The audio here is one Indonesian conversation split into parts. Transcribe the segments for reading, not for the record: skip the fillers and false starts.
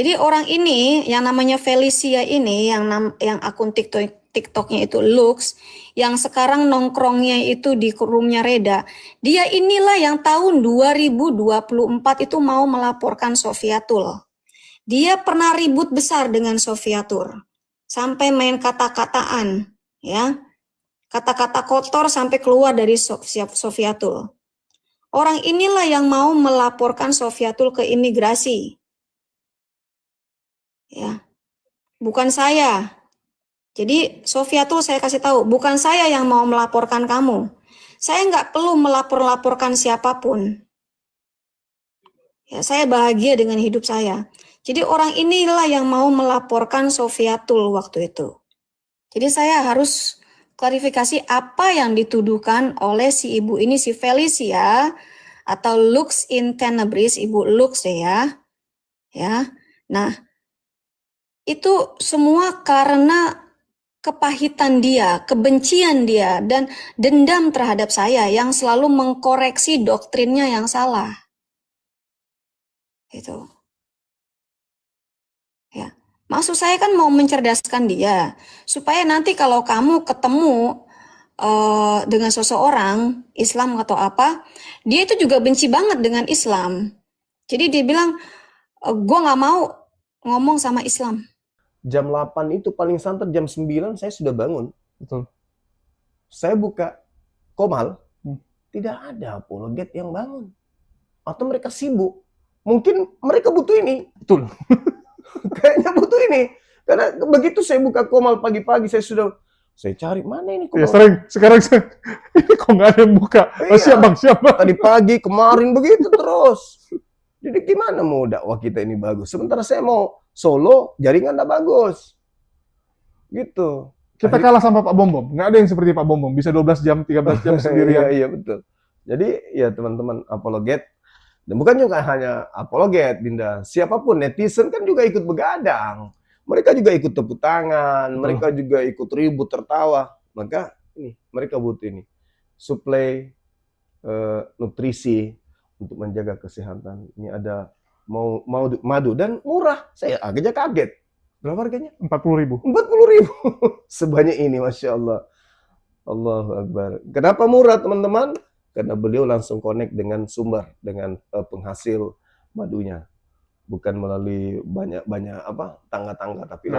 Jadi orang ini yang namanya Felicia ini yang akun TikToknya itu Lux, yang sekarang nongkrongnya itu di roomnya Reda. Dia inilah yang tahun 2024 itu mau melaporkan Sofiatul. Dia pernah ribut besar dengan Sofiatul. Sampai main kata-kataan, ya. Kata-kata kotor sampai keluar dari Sofiatul. Orang inilah yang mau melaporkan Sofiatul ke imigrasi. Ya, bukan saya. Jadi Sofiatul saya kasih tahu, bukan saya yang mau melaporkan kamu. Saya nggak perlu laporkan siapapun. Ya, saya bahagia dengan hidup saya. Jadi orang inilah yang mau melaporkan Sofiatul waktu itu. Jadi saya harus klarifikasi apa yang dituduhkan oleh si ibu ini, si Felicia atau Lux in Tenebris, Ibu Lux ya. Ya. Nah, itu semua karena kepahitan dia, kebencian dia, dan dendam terhadap saya yang selalu mengkoreksi doktrinnya yang salah. Itu. Ya. Maksud saya kan mau mencerdaskan dia, supaya nanti kalau kamu ketemu dengan seseorang Islam atau apa, dia itu juga benci banget dengan Islam. Jadi dia bilang, gue nggak mau ngomong sama Islam. Jam 8 itu paling santer, jam 9 saya sudah bangun. Betul. Saya buka Komal, tidak ada apologet yang bangun. Atau mereka sibuk. Mungkin mereka butuh ini. Betul. Kayaknya butuh ini. Karena begitu saya buka Komal pagi-pagi, saya cari, mana ini Komal? Ya sering, sekarang ini kok nggak ada yang buka. Iya. Oh, siap bang, siap bang. Tadi pagi, kemarin begitu terus. Jadi gimana mau dakwah kita ini bagus? Sementara saya mau solo, jaringan nggak bagus. Gitu. Kita kalah sama Pak Bom Bom. Nggak ada yang seperti Pak Bom Bom. Bisa 12 jam, 13 jam sendirian. Iya, betul. Jadi ya teman-teman apologet. Dan bukan juga hanya apologet, Dinda. Siapapun, netizen kan juga ikut begadang. Mereka juga ikut tepuk tangan. Mereka juga ikut ribut, tertawa. Maka ini, mereka butuh ini. Suplai nutrisi untuk menjaga kesehatan. Ini ada mau madu dan murah. Saya agaknya kaget. Berapa harganya? 40.000. 40.000. Sebanyak ini, Masya Allah. Allahu Akbar. Kenapa murah, teman-teman? Karena beliau langsung connect dengan sumber, dengan penghasil madunya. Bukan melalui banyak tangga-tangga, tapi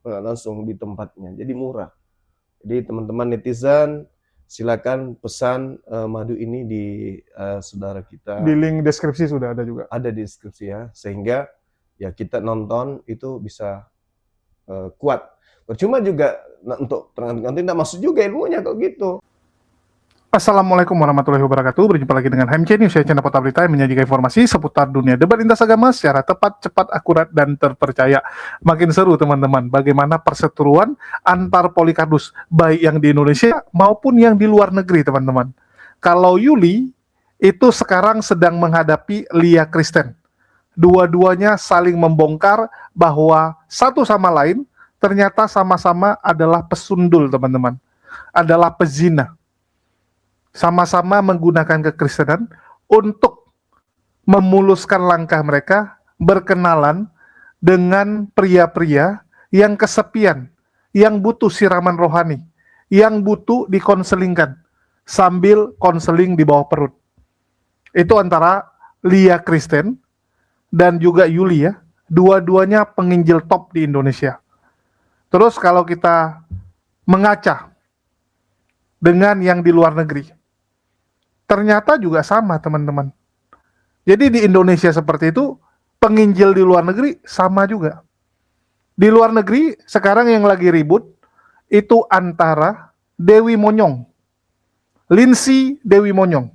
langsung di tempatnya. Jadi murah. Jadi teman-teman netizen, silakan pesan madu ini di saudara kita. Di link deskripsi sudah ada juga. Ada di deskripsi ya, sehingga ya kita nonton itu bisa kuat. Percuma juga untuk nanti tidak masuk juga ilmunya kalau gitu. Assalamualaikum warahmatullahi wabarakatuh. Berjumpa lagi dengan HMC News, channel Kota Berita yang menyajikan informasi seputar dunia debat lintas agama secara tepat, cepat, akurat, dan terpercaya. Makin seru teman-teman, bagaimana perseteruan antar polikardus, baik yang di Indonesia maupun yang di luar negeri teman-teman. Kalau Yuli itu sekarang sedang menghadapi Lia Kristen. Dua-duanya saling membongkar bahwa satu sama lain ternyata sama-sama adalah pesundul teman-teman. Adalah pezina. Sama-sama menggunakan kekristenan untuk memuluskan langkah mereka berkenalan dengan pria-pria yang kesepian, yang butuh siraman rohani, yang butuh dikonselingkan sambil konseling di bawah perut. Itu antara Lia Kristen dan juga Yulia, dua-duanya penginjil top di Indonesia. Terus kalau kita mengaca dengan yang di luar negeri, ternyata juga sama teman-teman. Jadi di Indonesia seperti itu, penginjil di luar negeri sama juga. Di luar negeri sekarang yang lagi ribut itu antara Dewi Monyong, Lindsay Dewi Monyong,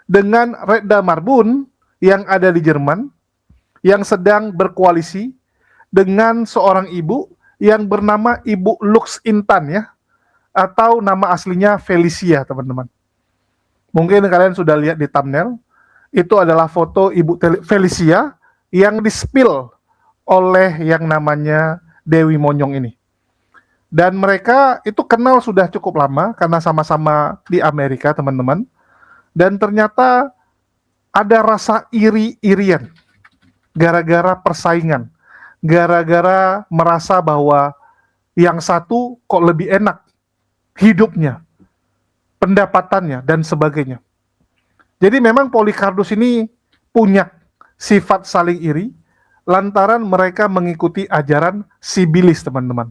dengan Reda Marbun yang ada di Jerman, yang sedang berkoalisi dengan seorang ibu yang bernama Ibu Lux Intan ya, atau nama aslinya Felicia teman-teman. Mungkin kalian sudah lihat di thumbnail, itu adalah foto Ibu Felicia yang di-spill oleh yang namanya Dewi Monyong ini. Dan mereka itu kenal sudah cukup lama karena sama-sama di Amerika teman-teman. Dan ternyata ada rasa iri-irian gara-gara persaingan. gara-gara merasa bahwa yang satu kok lebih enak hidupnya, pendapatannya, dan sebagainya. Jadi memang Polycarpus ini punya sifat saling iri, lantaran mereka mengikuti ajaran Sibilis, teman-teman.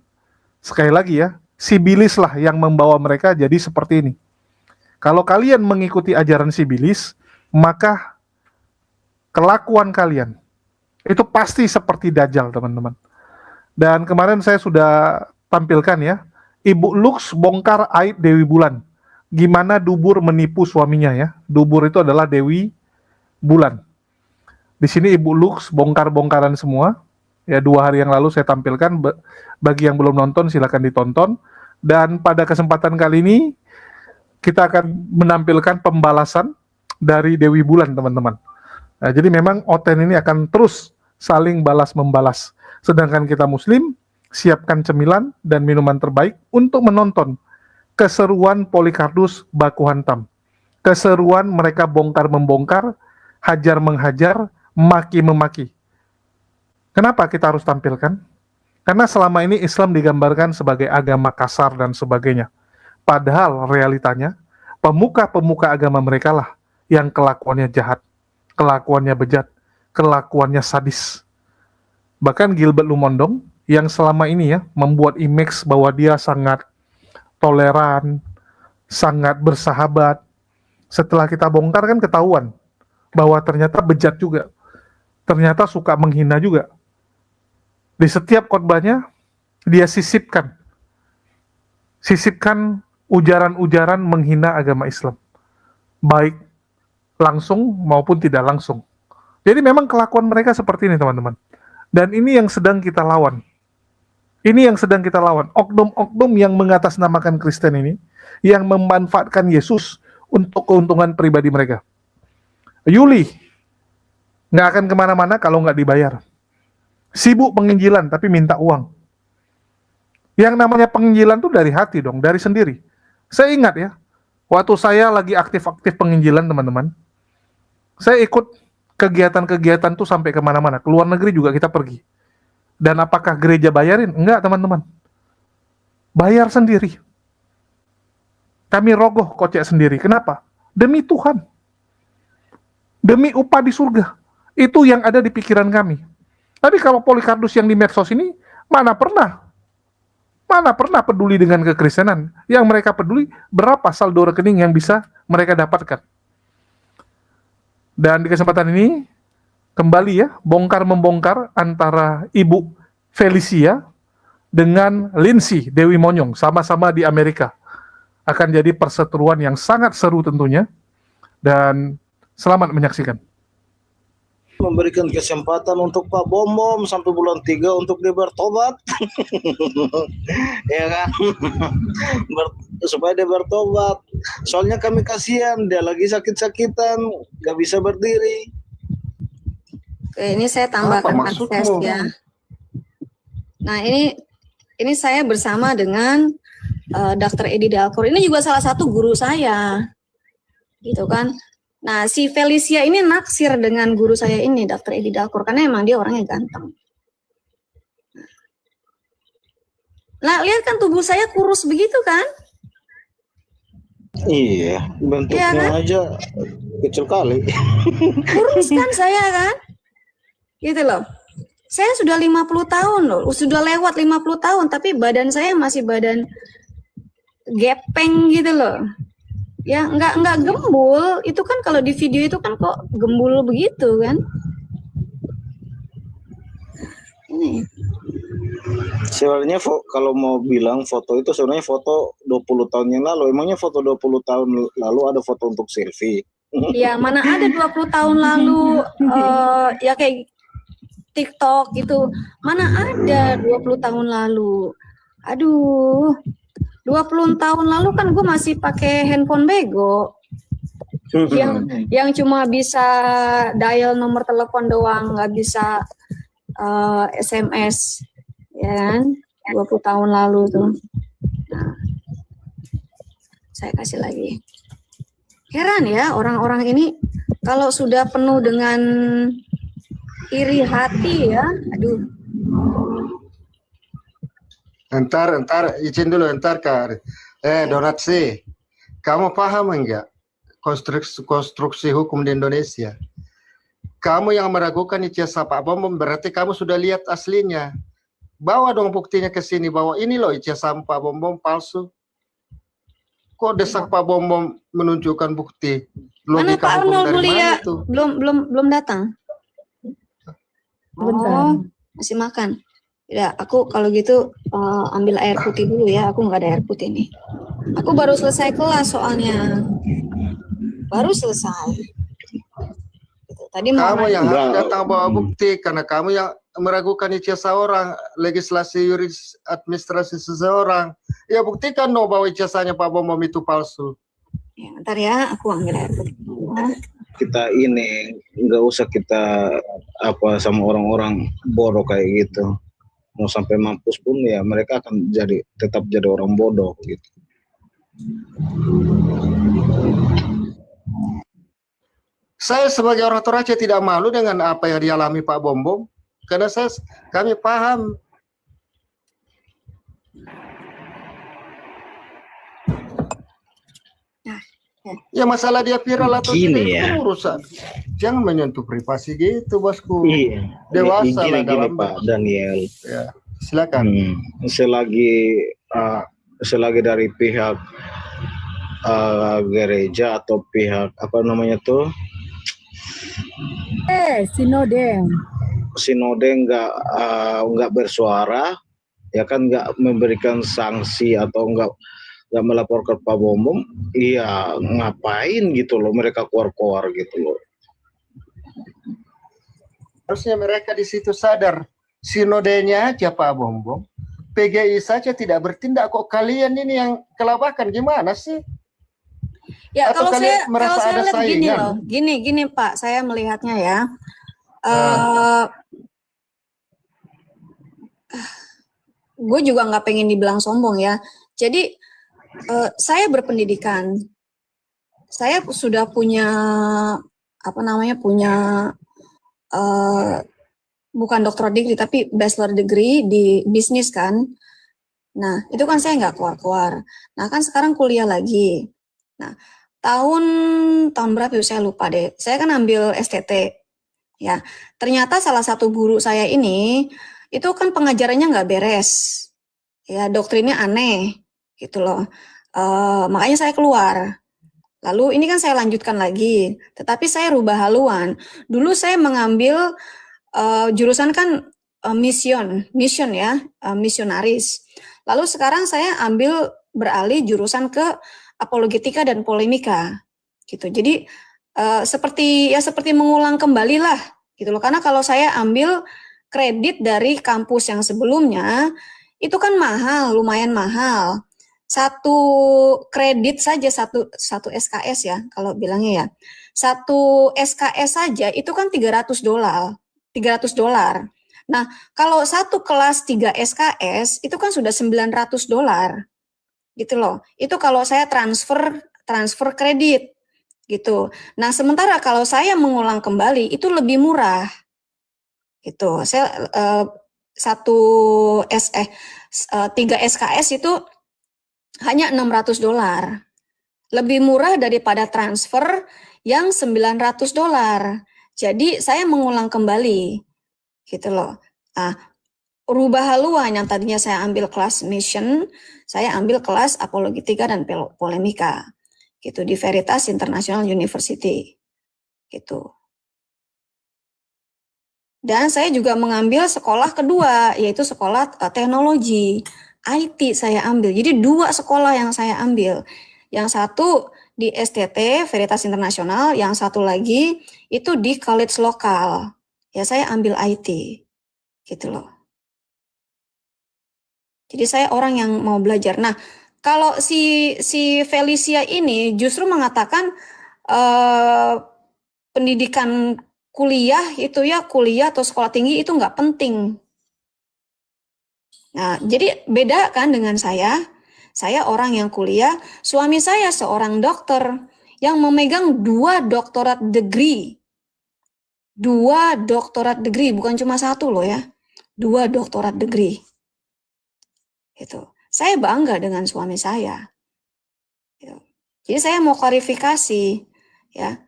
Sekali lagi ya, Sibilis lah yang membawa mereka jadi seperti ini. Kalau kalian mengikuti ajaran Sibilis, maka kelakuan kalian itu pasti seperti Dajjal, teman-teman. Dan kemarin saya sudah tampilkan ya, Ibu Lux bongkar aib Dewi Bulan. Gimana Dubur menipu suaminya ya. Dubur itu adalah Dewi Bulan. Di sini Ibu Lux bongkar-bongkaran semua. Ya, 2 hari yang lalu saya tampilkan. Bagi yang belum nonton silakan ditonton. Dan pada kesempatan kali ini kita akan menampilkan pembalasan dari Dewi Bulan, teman-teman. Nah, jadi memang Oten ini akan terus saling balas-membalas. Sedangkan kita Muslim siapkan cemilan dan minuman terbaik untuk menonton keseruan Polycarpus baku hantam. Keseruan mereka bongkar-membongkar, hajar-menghajar, maki-memaki. Kenapa kita harus tampilkan? Karena selama ini Islam digambarkan sebagai agama kasar dan sebagainya. Padahal realitanya, pemuka-pemuka agama mereka lah yang kelakuannya jahat, kelakuannya bejat, kelakuannya sadis. Bahkan Gilbert Lumondong yang selama ini ya membuat image bahwa dia sangat toleran, sangat bersahabat. Setelah kita bongkar kan ketahuan bahwa ternyata bejat juga. Ternyata suka menghina juga. Di setiap khotbahnya dia sisipkan ujaran-ujaran menghina agama Islam. Baik langsung maupun tidak langsung. Jadi memang kelakuan mereka seperti ini, teman-teman. Dan ini yang sedang kita lawan. Ini yang sedang kita lawan. Oknum-oknum yang mengatasnamakan Kristen ini, yang memanfaatkan Yesus untuk keuntungan pribadi mereka. Yuli nggak akan kemana-mana kalau nggak dibayar. Sibuk penginjilan tapi minta uang. Yang namanya penginjilan tuh dari hati dong, dari sendiri. Saya ingat ya, waktu saya lagi aktif-aktif penginjilan, teman-teman, saya ikut kegiatan-kegiatan tuh sampai kemana-mana. Ke luar negeri juga kita pergi. Dan apakah gereja bayarin? Enggak, teman-teman. Bayar sendiri. Kami rogoh kocek sendiri. Kenapa? Demi Tuhan. Demi upah di surga. Itu yang ada di pikiran kami. Tapi kalau Polycarpus yang di medsos ini, mana pernah peduli dengan kekristenan. Yang mereka peduli berapa saldo rekening yang bisa mereka dapatkan. Dan di kesempatan ini, kembali ya, bongkar-membongkar antara Ibu Felicia dengan Lindsay Dewi Monyong, sama-sama di Amerika. Akan jadi perseteruan yang sangat seru tentunya, dan selamat menyaksikan. Memberikan kesempatan untuk Pak Bom sampai bulan 3 untuk dia bertobat. Ya kan? Supaya dia bertobat. Soalnya kami kasihan, dia lagi sakit-sakitan, gak bisa berdiri. Oke, ini saya tambahkan akses ya. Nah, ini saya bersama dengan Dr. Edi Dalkor. Ini juga salah satu guru saya. Gitu kan. Nah, si Felicia ini naksir dengan guru saya ini, Dr. Edi Dalkor, karena emang dia orangnya ganteng. Nah, lihat kan tubuh saya kurus begitu kan? Iya, bentuknya ya kan? Aja kecil kali. Kurus kan saya kan? Gitu loh. Saya sudah 50 tahun loh, sudah lewat 50 tahun, tapi badan saya masih badan gepeng gitu loh. Ya nggak gembul, itu kan kalau di video itu kan kok gembul begitu kan. Ini. Sebenarnya kalau mau bilang foto itu sebenarnya foto 20 tahun yang lalu. Emangnya foto 20 tahun lalu ada foto untuk selfie? Ya, mana ada 20 tahun lalu ya kayak TikTok gitu. Mana ada 20 tahun lalu. Aduh. 20 tahun lalu kan gue masih pakai handphone bego. yang cuma bisa dial nomor telepon doang, nggak bisa SMS. Ya kan? 20 tahun lalu tuh. Nah, saya kasih lagi. Heran ya orang-orang ini kalau sudah penuh dengan iri hati ya. Aduh. Entar, izin dulu, Kak. Donat C, kamu paham enggak konstruksi hukum di Indonesia? Kamu yang meragukan ijazah Pak Bom berarti kamu sudah lihat aslinya. Bawa dong buktinya ke sini bahwa ini loh ijazah Pak Bom palsu. Kok desak Pak Bom menunjukkan bukti? Mana Logika Pak hukum Arnold dari Mulia? mana itu? Belum datang. Oh, masih makan. Ya, aku kalau gitu ambil air putih dulu ya. Aku nggak ada air putih nih. Aku baru selesai kelas soalnya. Baru selesai. Gitu. Tadi mau Kamu yang harus Enggak. datang bawa bukti karena kamu yang meragukan ijazah orang, legislasi yuris administrasi seseorang. Ya buktikan dong bahwa ijazahnya Pak Bom itu palsu. Ya, bentar ya, aku ambil air putih. Kita ini nggak usah kita sama orang-orang bodoh kayak gitu. Mau sampai mampus pun ya mereka akan tetap jadi orang bodoh gitu. Saya sebagai orang Toraja tidak malu dengan apa yang dialami Pak Bom karena kami paham. Ya masalah dia viral atau tidak itu kan urusan. Jangan menyentuh privasi gitu, bosku. Iya. Dewasa lah Gini dalam Pak Daniel. Ya, silakan. Selagi dari pihak gereja atau pihak sinode nggak bersuara, ya kan nggak memberikan sanksi atau nggak melaporkan Pak Bom, iya ngapain gitu loh mereka keluar gitu loh. Harusnya mereka di situ sadar sinodenya aja Pak Bom, PGI saja tidak bertindak, kok kalian ini yang kelabakan gimana sih? Ya, Atau kalau saya lihat gini saingan? loh, gini Pak, saya melihatnya ya. Gue juga nggak pengen dibilang sombong ya. Jadi saya berpendidikan, saya sudah punya bukan doctorate degree tapi bachelor degree di bisnis kan. Nah itu kan saya nggak keluar. Nah kan sekarang kuliah lagi. Nah tahun berapa ya saya lupa deh. Saya kan ambil STT. Ya ternyata salah satu guru saya ini itu kan pengajarannya nggak beres. Ya doktrinnya aneh. Gitu loh, makanya saya keluar. Lalu ini kan saya lanjutkan lagi, tetapi saya rubah haluan. Dulu saya mengambil jurusan kan mission ya, misionaris. Lalu sekarang saya beralih jurusan ke apologetika dan polemika, gitu. Jadi seperti mengulang kembali lah, gitu loh. Karena kalau saya ambil kredit dari kampus yang sebelumnya, itu kan mahal, lumayan mahal. Satu kredit saja satu SKS ya kalau bilangnya ya. Satu SKS saja itu kan $300. Nah, kalau satu kelas 3 SKS itu kan sudah $900. Gitu loh. Itu kalau saya transfer kredit gitu. Nah, sementara kalau saya mengulang kembali itu lebih murah. Gitu. Saya 3 SKS itu hanya $600, lebih murah daripada transfer yang $900. Jadi saya mengulang kembali, gitu loh. Nah, rubah haluan yang tadinya saya ambil kelas mission, saya ambil kelas apologetika dan polemika, gitu di Veritas International University, gitu. Dan saya juga mengambil sekolah kedua, yaitu sekolah teknologi. IT saya ambil, jadi 2 sekolah yang saya ambil. Yang satu di STT, Veritas Internasional, yang satu lagi itu di college lokal. Ya saya ambil IT, gitu loh. Jadi saya orang yang mau belajar. Nah, kalau si Felicia ini justru mengatakan pendidikan kuliah itu ya, kuliah atau sekolah tinggi itu nggak penting. Nah, jadi beda kan dengan saya orang yang kuliah, suami saya seorang dokter yang memegang 2 doctorate degree. 2 doctorate degree, bukan cuma 1 loh ya. 2 doktorat degree. Gitu. Saya bangga dengan suami saya. Gitu. Jadi saya mau klarifikasi, ya.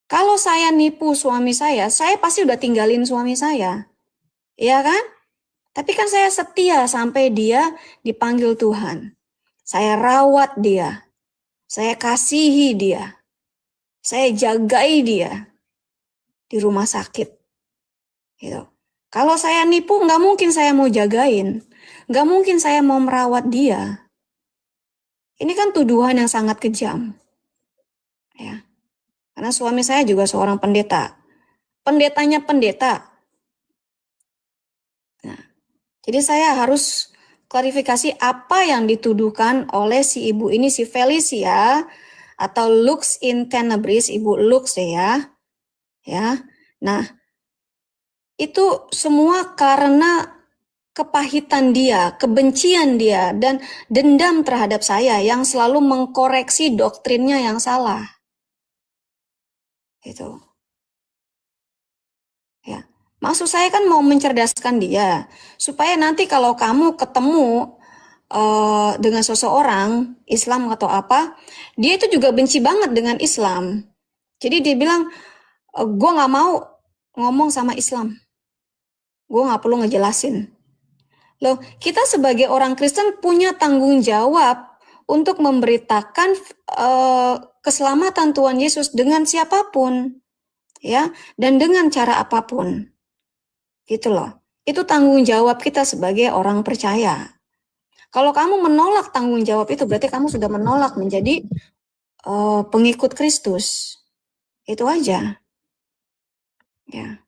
Kalau saya nipu suami saya pasti udah tinggalin suami saya. Iya kan? Tapi kan saya setia sampai dia dipanggil Tuhan. Saya rawat dia. Saya kasihi dia. Saya jagai dia di rumah sakit. Gitu. Kalau saya nipu, nggak mungkin saya mau jagain. Nggak mungkin saya mau merawat dia. Ini kan tuduhan yang sangat kejam. Ya. Karena suami saya juga seorang pendeta. Pendetanya pendeta. Nah, jadi saya harus klarifikasi apa yang dituduhkan oleh si ibu ini, si Felicia, atau Lux in Tenebris, Ibu Lux ya. Ya. Nah, itu semua karena kepahitan dia, kebencian dia, dan dendam terhadap saya yang selalu mengkoreksi doktrinnya yang salah. Gitu. Ya. Maksud saya kan mau mencerdaskan dia, supaya nanti kalau kamu ketemu dengan seseorang Islam atau apa, dia itu juga benci banget dengan Islam. Jadi dia bilang, gue nggak mau ngomong sama Islam, gue nggak perlu ngejelasin. Loh, kita sebagai orang Kristen punya tanggung jawab untuk memberitakan keselamatan Tuhan Yesus dengan siapapun, ya, dan dengan cara apapun. Gitu loh. Itu tanggung jawab kita sebagai orang percaya. Kalau kamu menolak tanggung jawab itu, berarti kamu sudah menolak menjadi pengikut Kristus. Itu aja. Ya.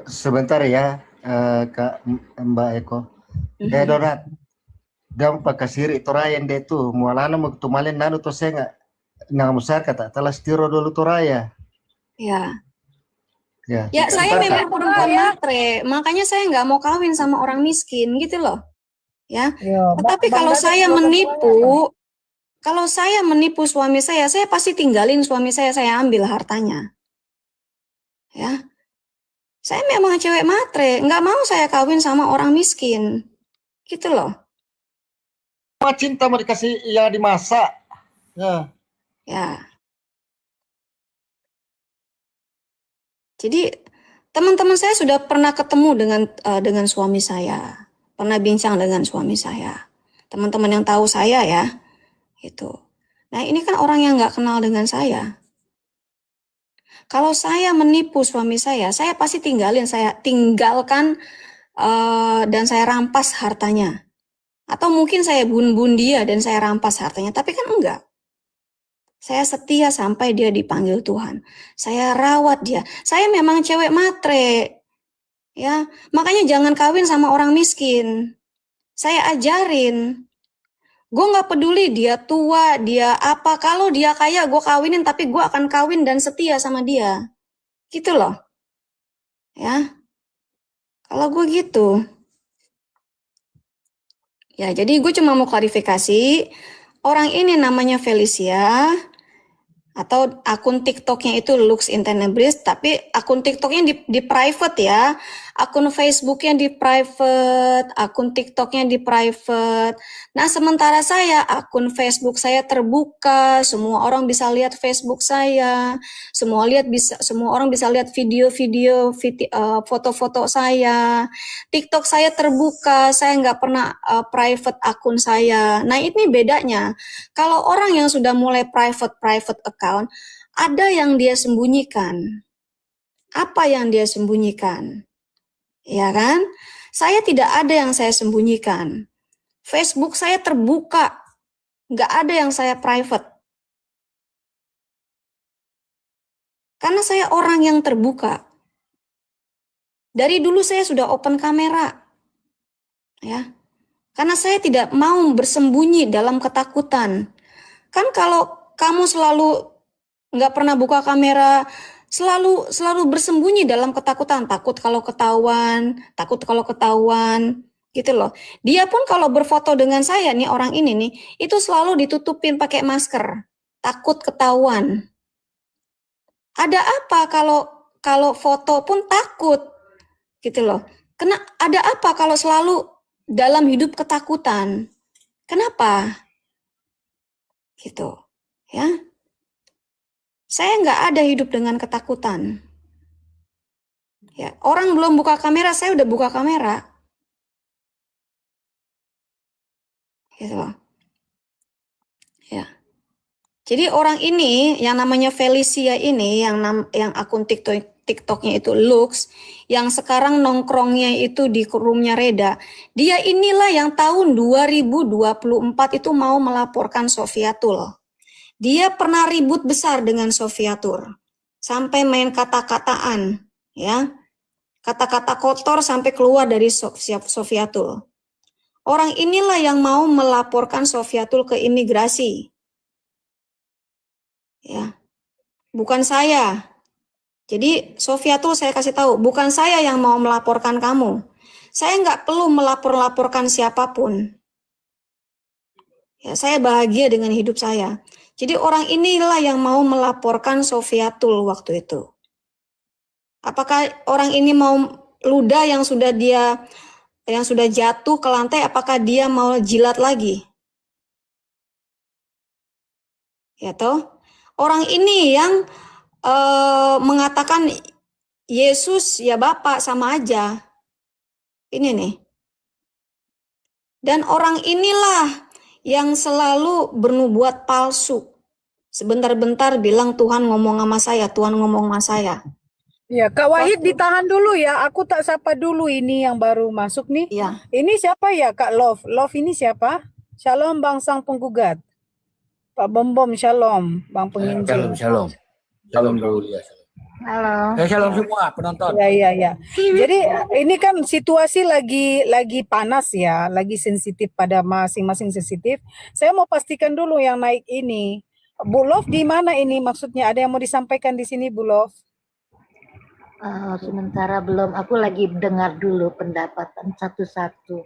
Sebentar ya, Kak Mbak Eko. Donat, dampak kasiri torayan deh tuh, mualana mau tumalin nanu tuh saya nggak musaka tak telah stiro dulu toraya. Ya. Ya, Ya, saya memang perempuan matre, makanya saya nggak mau kawin sama orang miskin, gitu loh. Ya. Tetapi kalau saya menipu suami saya pasti tinggalin suami saya ambil hartanya. Ya. Saya memang cewek matre, nggak mau saya kawin sama orang miskin. Gitu loh. cinta mau dikasih yang dimasak. Ya. Ya. Jadi teman-teman saya sudah pernah ketemu dengan suami saya, pernah bincang dengan suami saya. Teman-teman yang tahu saya ya, itu. Nah ini kan orang yang nggak kenal dengan saya. Kalau saya menipu suami saya pasti tinggalkan dan saya rampas hartanya. Atau mungkin saya bun-bun dia dan saya rampas hartanya, tapi kan enggak. Saya setia sampai dia dipanggil Tuhan. Saya rawat dia. Saya memang cewek matre. Ya, makanya jangan kawin sama orang miskin. Saya ajarin. Gue nggak peduli dia tua, dia apa. Kalau dia kaya, gue kawinin. Tapi gue akan kawin dan setia sama dia. Gitu loh. Ya. Kalau gue gitu. Ya, jadi gue cuma mau klarifikasi. Orang ini namanya Felicia. Atau akun TikToknya itu Lux in Tenebris, tapi akun TikToknya di private ya, akun Facebooknya di private, akun TikToknya di private. Nah sementara saya akun Facebook saya terbuka, semua orang bisa lihat Facebook saya, semua orang bisa lihat video-video, foto-foto saya. TikTok saya terbuka, saya nggak pernah private akun saya. Nah ini bedanya. Kalau orang yang sudah mulai private account, ada yang dia sembunyikan. Apa yang dia sembunyikan? Ya kan? Saya tidak ada yang saya sembunyikan. Facebook saya terbuka. Nggak ada yang saya private. Karena saya orang yang terbuka. Dari dulu saya sudah open kamera. Ya. Karena saya tidak mau bersembunyi dalam ketakutan. Kan kalau kamu selalu nggak pernah buka kamera, selalu bersembunyi dalam ketakutan, takut kalau ketahuan, gitu loh. Dia pun kalau berfoto dengan saya nih, orang ini nih, itu selalu ditutupin pakai masker, takut ketahuan. Ada apa kalau foto pun takut, gitu loh. Ada apa kalau selalu dalam hidup ketakutan? Kenapa? Gitu, ya. Saya nggak ada hidup dengan ketakutan. Ya, orang belum buka kamera, saya udah buka kamera. Gitu loh. Ya. Jadi orang ini yang namanya Felicia ini yang akun TikToknya itu Lux, yang sekarang nongkrongnya itu di roomnya Reda, dia inilah yang tahun 2024 itu mau melaporkan Sofiatul. Dia pernah ribut besar dengan Sofiatul, sampai main kata-kataan, ya, kata-kata kotor sampai keluar dari Sofiatul. Orang inilah yang mau melaporkan Sofiatul ke imigrasi, ya, bukan saya. Jadi Sofiatul saya kasih tahu, bukan saya yang mau melaporkan kamu. Saya nggak perlu laporkan siapapun. Ya, saya bahagia dengan hidup saya. Jadi orang inilah yang mau melaporkan Sofiatul waktu itu. Apakah orang ini mau ludah yang sudah jatuh ke lantai, apakah dia mau jilat lagi? Ya toh? Orang ini yang mengatakan Yesus ya Bapak sama aja. Ini nih. Dan orang inilah yang selalu bernubuat palsu. Sebentar-bentar bilang Tuhan ngomong sama saya, Tuhan ngomong sama saya. Ya, Kak Wahid ditahan dulu ya. Aku tak sapa dulu ini yang baru masuk nih. Iya. Ini siapa ya, Kak Love? Love ini siapa? Shalom Bang Sang Penggugat. Pak Bom Shalom, Bang Penginjil. Shalom. Shalom dulu ya. Halo. Shalom semua penonton. Ya. Jadi ini kan situasi lagi panas ya, lagi sensitif pada masing-masing sensitif. Saya mau pastikan dulu yang naik ini. Bu Love di mana ini maksudnya? Ada yang mau disampaikan di sini, Bu Love? Sementara belum, aku lagi dengar dulu pendapatan satu-satu.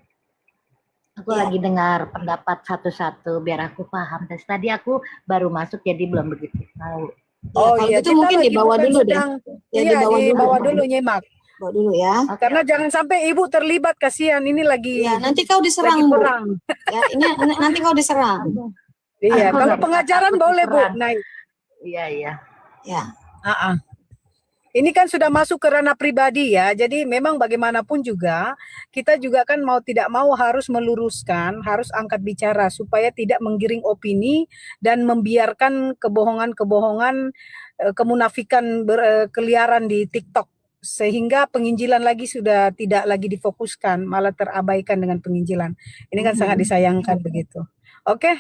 Aku lagi dengar pendapat satu-satu biar aku paham. Tadi aku baru masuk jadi belum begitu tahu. Oh iya, itu mungkin dibawa dulu deh. Iya, dibawa dulu nyimak. Bawa dulu ya. Karena jangan sampai ibu terlibat, kasihan ini lagi. Ya, nanti kau diserang, Bu. Ya, ini nanti kau diserang. Iya, kalau pengajaran boleh, Bu. Naik. Iya. Ya. Ini kan sudah masuk ke ranah pribadi ya, jadi memang bagaimanapun juga, kita juga kan mau tidak mau harus meluruskan, harus angkat bicara supaya tidak menggiring opini dan membiarkan kebohongan-kebohongan, kemunafikan berkeliaran di TikTok. Sehingga penginjilan lagi sudah tidak lagi difokuskan, malah terabaikan dengan penginjilan. Ini kan sangat disayangkan begitu. Oke,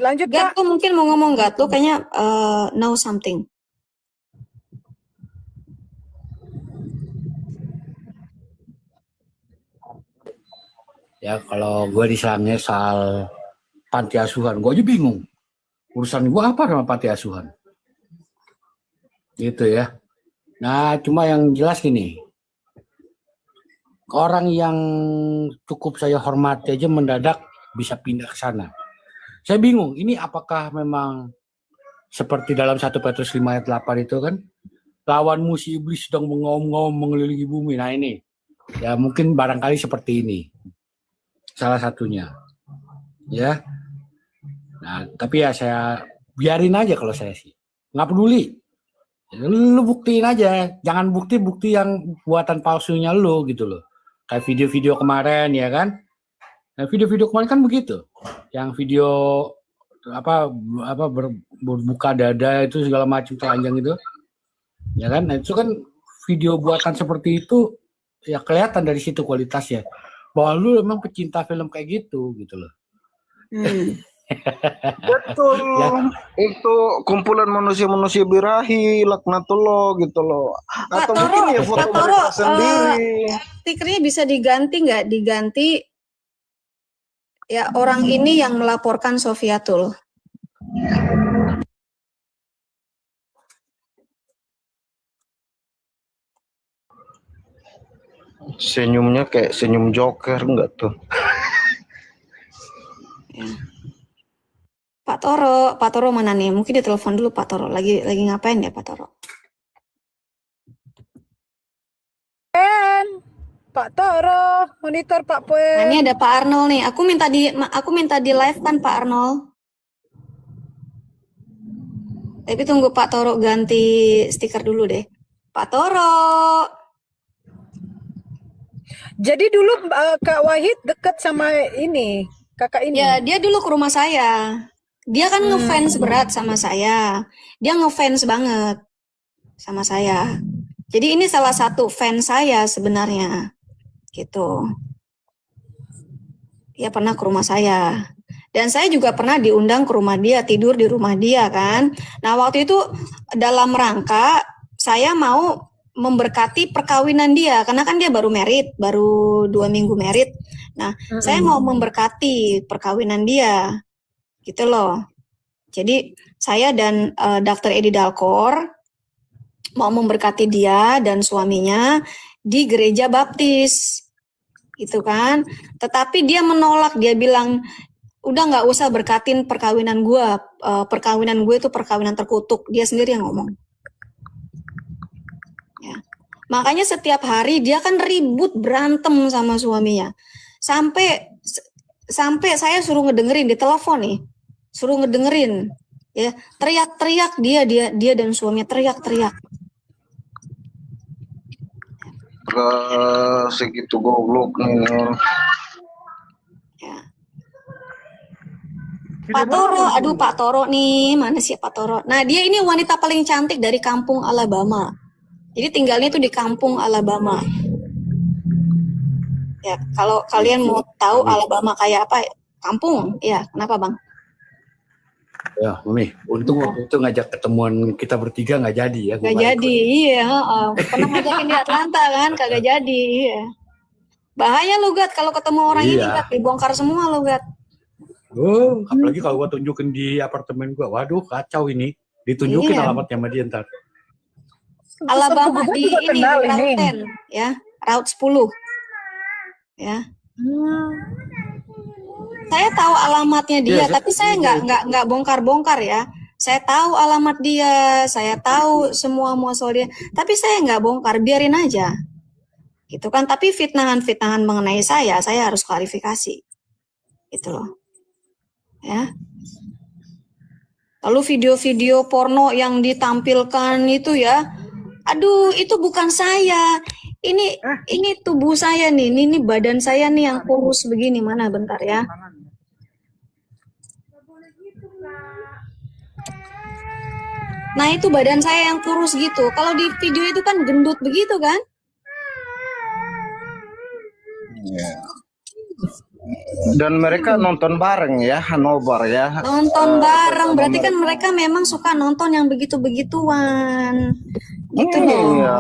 lanjut Kak. Gatu mungkin mau ngomong, Gatu kayaknya know something. Ya kalau gue diserangnya soal panti asuhan, gue aja bingung. Urusan gue apa sama panti asuhan? Gitu ya. Nah cuma yang jelas gini. Orang yang cukup saya hormati aja mendadak bisa pindah ke sana. Saya bingung, ini apakah memang seperti dalam 1 Petrus 5 ayat 8 itu kan, lawanmu si iblis sedang mengaum-ngaum mengelilingi bumi. Nah ini, ya mungkin barangkali seperti ini. Salah satunya. Ya. Nah, tapi ya saya biarin aja kalau saya sih. Nggak peduli. Lu buktiin aja. Jangan bukti yang buatan palsunya lu gitu loh. Kayak video-video kemarin ya kan. Nah, video-video kemarin kan begitu. Yang video berbuka dada itu segala macam telanjang itu. Ya kan? Nah, itu kan video buatan seperti itu ya kelihatan dari situ kualitasnya. Bahwa lu memang pecinta film kayak gitu loh. Betul. Ya. Itu kumpulan manusia-manusia birahi, laknatullah gitu loh. Atau mungkin ya foto mereka sendiri. Stikernya bisa diganti nggak? Diganti ya orang ini yang melaporkan Sofiatul. Senyumnya kayak senyum Joker enggak tuh? Ya. Pak Toro mana nih? Mungkin ditelepon dulu Pak Toro. Lagi ngapain ya Pak Toro? Pak Toro, monitor Pak Nah, Poe. ini ada Pak Arnold nih. Aku minta di live kan Pak Arnold. Tapi tunggu Pak Toro ganti stiker dulu deh. Pak Toro. Jadi dulu Kak Wahid dekat sama ini, kakak ini. Ya, dia dulu ke rumah saya. Dia kan ngefans berat sama saya. Dia ngefans banget sama saya. Jadi ini salah satu fans saya sebenarnya. Gitu. Dia pernah ke rumah saya. Dan saya juga pernah diundang ke rumah dia, tidur di rumah dia kan. Nah, waktu itu dalam rangka saya mau memberkati perkawinan dia, karena kan dia baru married, baru 2 minggu married. Nah, saya mau memberkati perkawinan dia, gitu loh. Jadi saya dan Dr. Edi Dalkor mau memberkati dia dan suaminya di gereja baptis, gitu kan. Tetapi dia menolak, dia bilang, udah nggak usah berkatin perkawinan gue. Perkawinan gue itu perkawinan terkutuk. Dia sendiri yang ngomong. Ya. Makanya setiap hari dia kan ribut berantem sama suaminya. Sampai saya suruh ngedengerin di telepon nih. Suruh ngedengerin. Ya, teriak-teriak dia dan suaminya teriak-teriak. Segitu goblok nih. Ya. Pak Toro, aduh Pak Toro nih, mana sih Pak Toro? Nah, dia ini wanita paling cantik dari kampung Alabama. Jadi tinggalnya itu di kampung Alabama. Ya, kalau kalian mau tahu Alabama kayak apa, kampung, ya, kenapa Bang? Ya, Mami, untung waktu itu ngajak ketemuan kita bertiga nggak jadi ya. Nggak jadi, iya. Pernah ngajakin di Atlanta kan, kagak jadi, iya. Bahaya lu Gat, kalau ketemu orang ini Gat, dibongkar semua lu Gat. Oh, apalagi kalau gua tunjukin di apartemen gua, waduh kacau ini. Ditunjukin Iya. alamatnya sama dia ntar. Alabama di Juga ini, kenal Route ini. 10, ya, Route 10. Ya. Saya tahu alamatnya dia, Iya, tapi saya nggak bongkar-bongkar ya. Saya tahu alamat dia, saya tahu semua muasal dia, tapi saya nggak bongkar, biarin aja. Gitu kan, tapi fitnahan-fitnahan mengenai saya harus klarifikasi. Gitu loh. Ya. Lalu video-video porno yang ditampilkan itu ya, aduh itu bukan saya. Ini tubuh saya nih, ini badan saya nih yang kurus begini, mana bentar ya. Nah itu badan saya yang kurus gitu. Kalau di video itu kan gendut begitu kan? Dan mereka nonton bareng ya, nobar ya. Nonton bareng, berarti kan mereka memang suka nonton yang begitu-begituan. Gitu loh. Iya.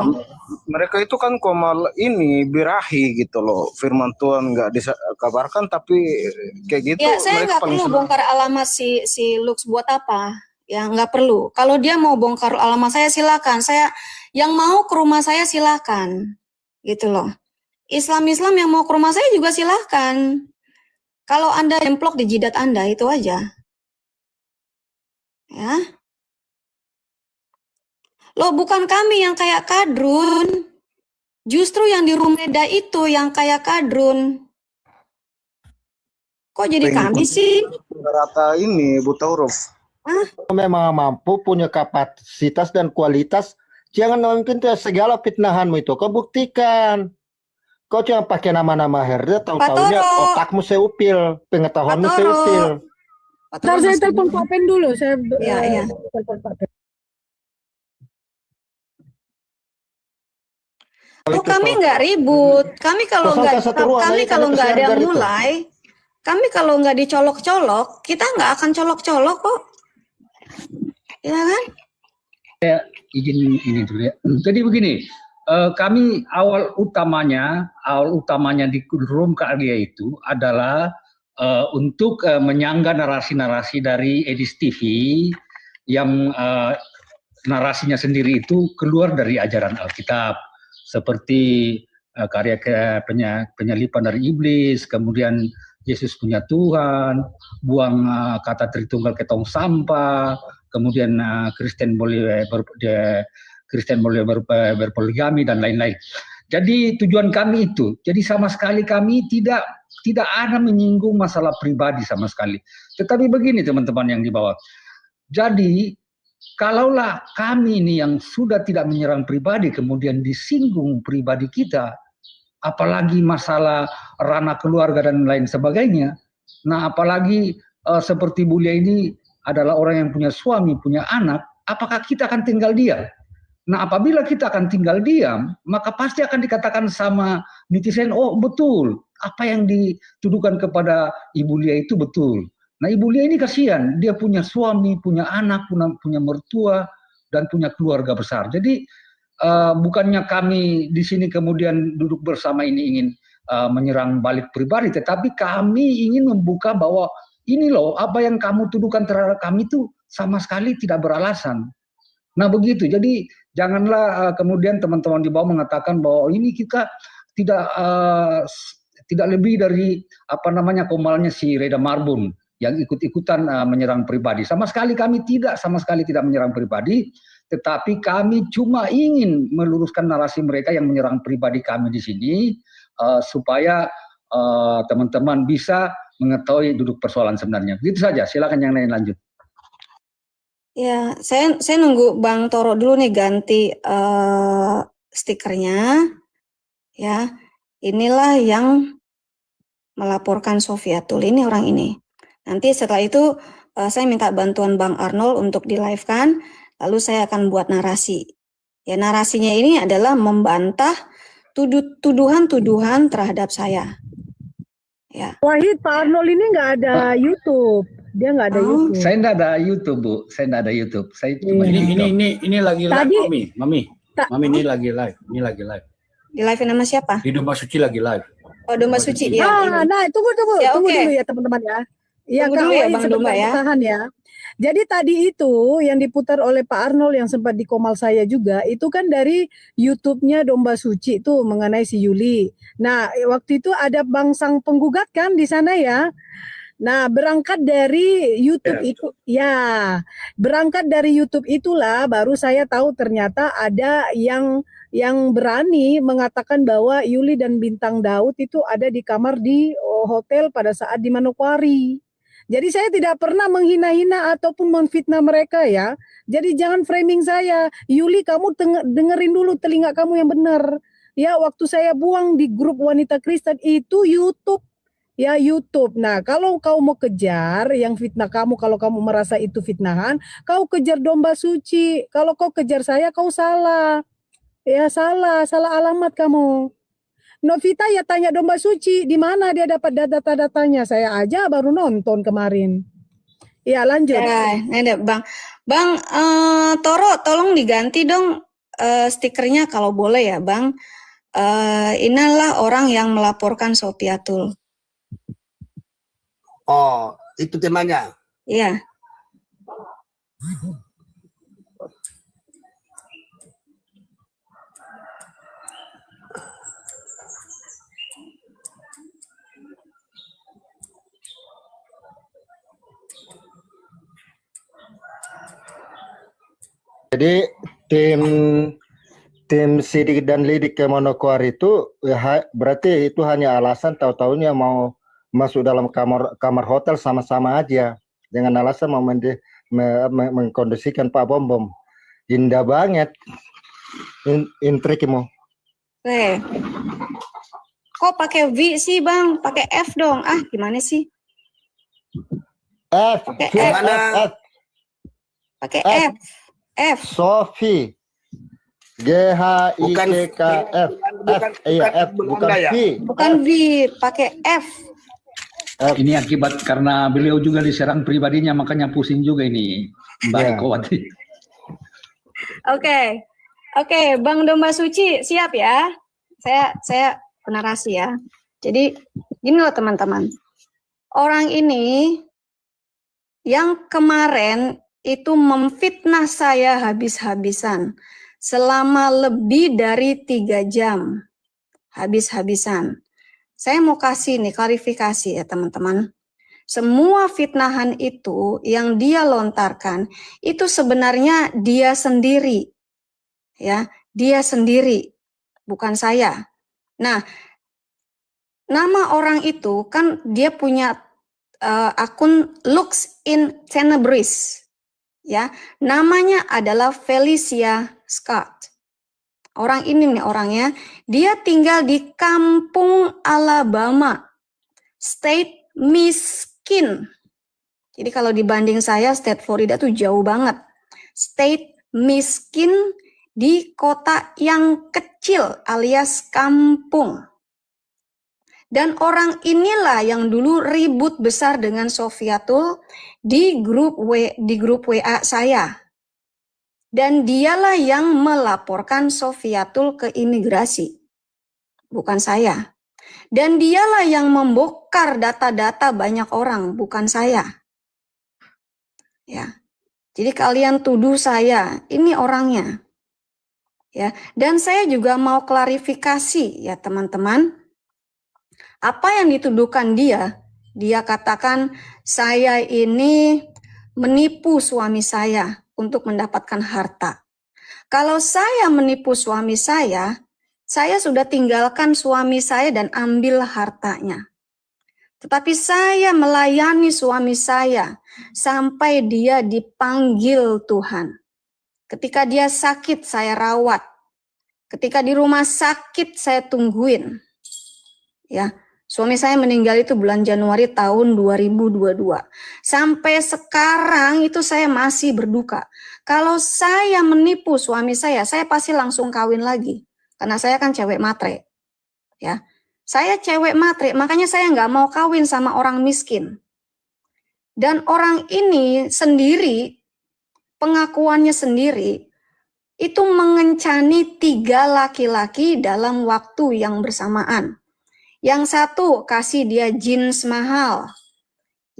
Mereka itu kan komal ini birahi gitu loh. Firman Tuhan nggak dikabarkan tapi kayak gitu. Ya saya nggak perlu bongkar alamat si Lux buat apa. Ya nggak perlu. Kalau dia mau bongkar alamat saya silakan. Saya yang mau ke rumah saya silakan. Gitu loh. Islam yang mau ke rumah saya juga silakan. Kalau Anda demplok di jidat Anda itu aja. Ya. Loh bukan kami yang kayak kadrun. Justru yang di Rumeda itu yang kayak kadrun. Kok jadi kami sih? Rata ini buta huruf. Memang mampu, punya kapasitas dan kualitas, jangan nonton segala fitnahanmu itu. Kau buktikan. Kau cuma pakai nama-nama herda, tahu-tahunya otakmu seupil, pengetahuanmu seupil. Ntar saya telepon Pak Pen dulu. Saya Iya. telepon Pak Pen. Oh, kami nggak ribut. Kami kalau nggak ada mulai, kami kalau nggak dicolok-colok, kita nggak akan colok-colok kok. Ya kan? Izin ini dulu ya. Jadi begini, kami awal utamanya di Room Karya itu adalah untuk menyangga narasi-narasi dari Edis TV yang narasinya sendiri itu keluar dari ajaran Alkitab, seperti karya penyalipan dari iblis, kemudian Yesus punya Tuhan, buang kata Tritunggal ke tong sampah, kemudian Kristen boleh berpoligami dan lain-lain. Jadi tujuan kami itu, jadi sama sekali kami tidak ada menyinggung masalah pribadi sama sekali. Tetapi begini teman-teman yang di bawah. Jadi kalaulah kami ini yang sudah tidak menyerang pribadi kemudian disinggung pribadi kita, apalagi masalah ranah keluarga dan lain sebagainya. Nah, apalagi seperti Bulia ini adalah orang yang punya suami, punya anak, apakah kita akan tinggal diam? Nah, apabila kita akan tinggal diam, maka pasti akan dikatakan sama netizen, oh betul, apa yang dituduhkan kepada Ibu Lia itu betul. Nah, Ibu Lia ini kasihan, dia punya suami, punya anak, punya mertua, dan punya keluarga besar. Jadi, bukannya kami di sini kemudian duduk bersama ini ingin menyerang balik pribadi, tetapi kami ingin membuka bahwa ini loh, apa yang kamu tuduhkan terhadap kami itu sama sekali tidak beralasan. Nah begitu, jadi janganlah kemudian teman-teman di bawah mengatakan bahwa ini kita tidak lebih dari komalnya si Reda Marbun yang ikut-ikutan menyerang pribadi. Sama sekali tidak menyerang pribadi, tetapi kami cuma ingin meluruskan narasi mereka yang menyerang pribadi kami di sini supaya teman-teman bisa mengetahui duduk persoalan sebenarnya. Begitu saja. Silakan yang lain lanjut. Ya, saya nunggu Bang Toro dulu nih ganti stikernya. Ya, inilah yang melaporkan Sofiatul, ini orang ini. Nanti setelah itu saya minta bantuan Bang Arnold untuk di-live-kan, lalu saya akan buat narasi. Ya, narasinya ini adalah membantah tuduhan-tuduhan terhadap saya. Ya. Wahid, Pak Arnold ini nggak ada YouTube. Dia nggak ada YouTube. Saya nggak ada YouTube, Bu. Saya nggak ada YouTube. Saya cuma ini lagi live, Tadi, Mami ini lagi live. Ini lagi live. Di live nama siapa? Di Domba Suci lagi live. Oh, Domba Suci ya. Nah, tunggu Ya, dulu okay. ya teman-teman ya. Iya, Tunggu dulu ya Bang Domba ya. Tahan ya. Jadi tadi itu yang diputar oleh Pak Arnold yang sempat di komal saya juga, itu kan dari YouTube-nya Domba Suci itu mengenai si Yuli. Nah, waktu itu ada Bang Sang Penggugat kan di sana ya. Nah, berangkat dari YouTube berangkat dari YouTube itulah baru saya tahu ternyata ada yang berani mengatakan bahwa Yuli dan Bintang Daud itu ada di kamar di hotel pada saat di Manokwari. Jadi saya tidak pernah menghina-hina ataupun memfitnah mereka ya. Jadi jangan framing saya. Yuli, kamu dengerin dulu telinga kamu yang benar. Ya, waktu saya buang di grup wanita Kristen itu YouTube. Ya, YouTube. Nah, kalau kau mau kejar yang fitnah kamu, kalau kamu merasa itu fitnahan, kau kejar Domba Suci. Kalau kau kejar saya, kau salah. Ya, salah alamat kamu. Novita ya tanya Domba Suci, di mana dia dapat data-datanya? Saya aja baru nonton kemarin. Ya, lanjut. Ya, ini Bang Toro, tolong diganti dong stikernya kalau boleh ya, Bang. Inilah orang yang melaporkan Sofiatul. Oh, itu temanya. Iya. Jadi tim Sidik dan Lidik ke Manokwari itu ya, berarti itu hanya alasan tahu-tahunya mau masuk dalam kamar hotel sama-sama aja dengan alasan mau mengkondisikan Pak Bom. Indah banget intrikmu. Kok pakai V sih Bang? Pakai F dong. Ah, gimana sih? F. Pakai F. Pakai F. F. Sofi. GHIKF. Iya, F bukan V. Bukan V, pakai F. Ini akibat karena beliau juga diserang pribadinya, makanya pusing juga ini Mbak Ekowati. Oke, Bang Domba Suci siap ya? Saya narasi ya. Jadi gini loh teman-teman. Orang ini yang kemarin itu memfitnah saya habis-habisan selama lebih dari 3 jam. Habis-habisan. Saya mau kasih nih klarifikasi ya teman-teman. Semua fitnahan itu yang dia lontarkan itu sebenarnya dia sendiri. Ya, dia sendiri. bukan saya. Nah, nama orang itu kan dia punya akun Lux in Tenebris, ya. Namanya adalah Felicia Scott. Orang ini nih orangnya, dia tinggal di kampung Alabama, state miskin. Jadi kalau dibanding saya, state Florida tuh jauh banget. State miskin di kota yang kecil alias kampung. Dan orang inilah yang dulu ribut besar dengan Sofiatul di grup WA saya. Dan dialah yang melaporkan Sofiatul ke imigrasi. Bukan saya. Dan dialah yang membongkar data-data banyak orang, bukan saya. Ya. Jadi kalian tuduh saya, ini orangnya. Ya, dan saya juga mau klarifikasi ya teman-teman. Apa yang dituduhkan dia? Dia katakan saya ini menipu suami saya untuk mendapatkan harta. Kalau saya menipu suami saya sudah tinggalkan suami saya dan ambil hartanya. Tetapi saya melayani suami saya sampai dia dipanggil Tuhan. Ketika dia sakit, saya rawat. Ketika di rumah sakit, saya tungguin. Ya, suami saya meninggal itu bulan Januari tahun 2022. Sampai sekarang itu saya masih berduka. Kalau saya menipu suami saya pasti langsung kawin lagi. Karena saya kan cewek matre. Ya, saya cewek matre, makanya saya nggak mau kawin sama orang miskin. Dan orang ini sendiri, pengakuannya sendiri, itu mengencani 3 laki-laki dalam waktu yang bersamaan. Yang satu kasih dia jeans mahal.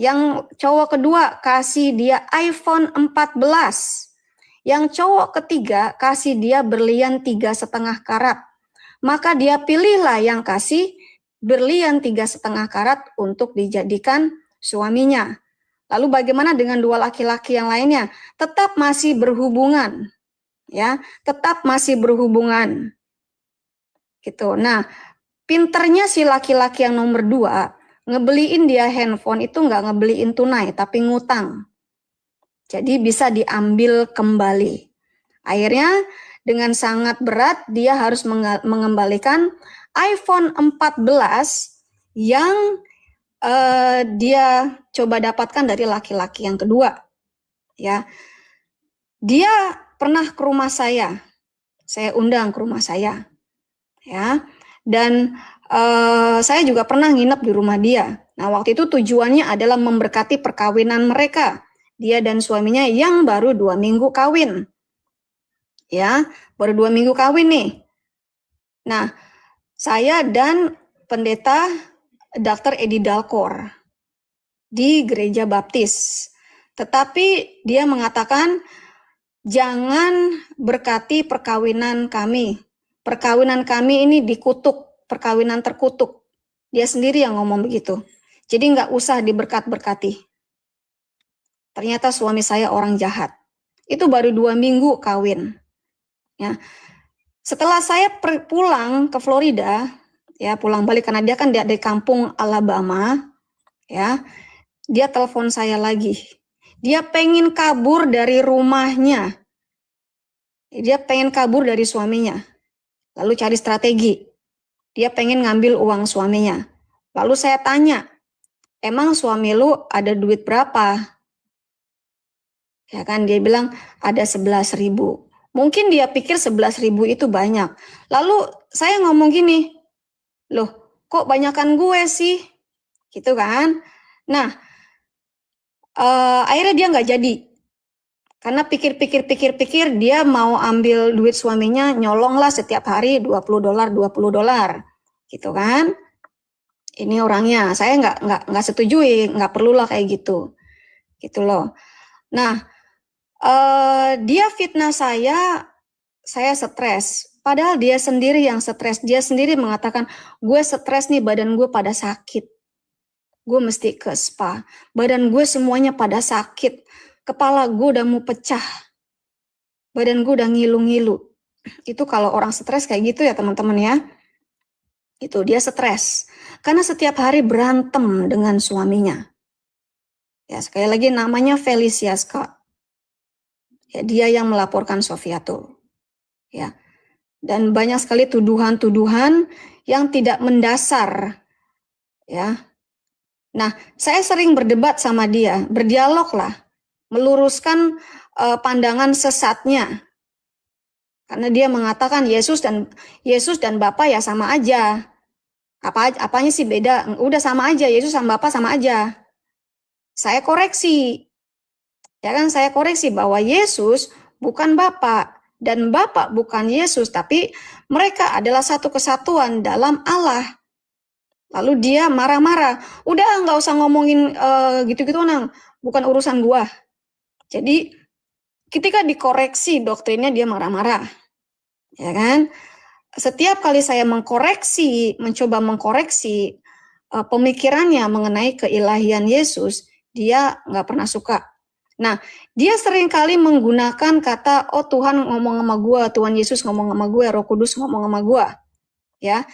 Yang cowok kedua kasih dia iPhone 14. Yang cowok ketiga kasih dia berlian 3,5 karat. Maka dia pilihlah yang kasih berlian 3,5 karat untuk dijadikan suaminya. Lalu bagaimana dengan 2 laki-laki yang lainnya? Tetap masih berhubungan. Ya, tetap masih berhubungan. Gitu. Nah, pinternya si laki-laki yang nomor 2, ngebeliin dia handphone itu nggak ngebeliin tunai, tapi ngutang. Jadi bisa diambil kembali. Akhirnya dengan sangat berat dia harus mengembalikan iPhone 14 yang dia coba dapatkan dari laki-laki yang kedua. Ya, dia pernah ke rumah saya undang ke rumah saya, ya, dan saya juga pernah nginep di rumah dia. Nah, waktu itu tujuannya adalah memberkati perkawinan mereka, dia dan suaminya yang baru 2 minggu kawin, ya, baru 2 minggu kawin nih. Nah, saya dan pendeta Dr. Edi Dalkor di gereja baptis, tetapi dia mengatakan jangan berkati perkawinan kami. Perkawinan kami ini dikutuk, perkawinan terkutuk. Dia sendiri yang ngomong begitu. Jadi nggak usah diberkat-berkati. Ternyata suami saya orang jahat. Itu baru 2 minggu kawin. Ya. Setelah saya pulang ke Florida, ya pulang balik karena dia kan dari kampung Alabama, ya, dia telepon saya lagi. Dia pengen kabur dari rumahnya. Dia pengen kabur dari suaminya. Lalu cari strategi. Dia pengen ngambil uang suaminya. Lalu saya tanya, emang suami lu ada duit berapa? Ya kan, dia bilang ada 11.000. Mungkin dia pikir 11.000 itu banyak. Lalu saya ngomong gini, loh kok banyakan gue sih? Gitu kan. Nah, akhirnya dia nggak jadi. Karena pikir dia mau ambil duit suaminya, nyolong lah setiap hari $20, gitu kan? Ini orangnya, saya nggak setujui, nggak perlulah kayak gitu loh. Nah, dia fitnah saya stres. Padahal dia sendiri yang stres. Dia sendiri mengatakan, gue stres nih, badan gue pada sakit. Gue mesti ke spa. Badan gue semuanya pada sakit. Kepala gue udah mau pecah. Badan gue udah ngilu-ngilu. Itu kalau orang stres kayak gitu ya teman-teman ya. Itu dia stres. Karena setiap hari berantem dengan suaminya. Ya, sekali lagi namanya Felicia Scott. Ya, dia yang melaporkan Sofiatul. Ya. Dan banyak sekali tuduhan-tuduhan yang tidak mendasar. Ya. Nah, saya sering berdebat sama dia, berdialog lah, meluruskan pandangan sesatnya. Karena dia mengatakan Yesus dan Bapa ya sama aja. Apanya sih beda? Udah sama aja, Yesus sama Bapa sama aja. Saya koreksi. Ya kan, saya koreksi bahwa Yesus bukan Bapa dan Bapa bukan Yesus, tapi mereka adalah satu kesatuan dalam Allah. Lalu dia marah-marah. Udah nggak usah ngomongin gitu-gitu nang, bukan urusan gua. Jadi ketika dikoreksi doktrinnya dia marah-marah. Ya kan? Setiap kali saya mencoba mengkoreksi pemikirannya mengenai keilahian Yesus, dia nggak pernah suka. Nah, dia seringkali menggunakan kata, oh Tuhan ngomong sama gua, Tuhan Yesus ngomong sama gua, Roh Kudus ngomong sama gua. Ya,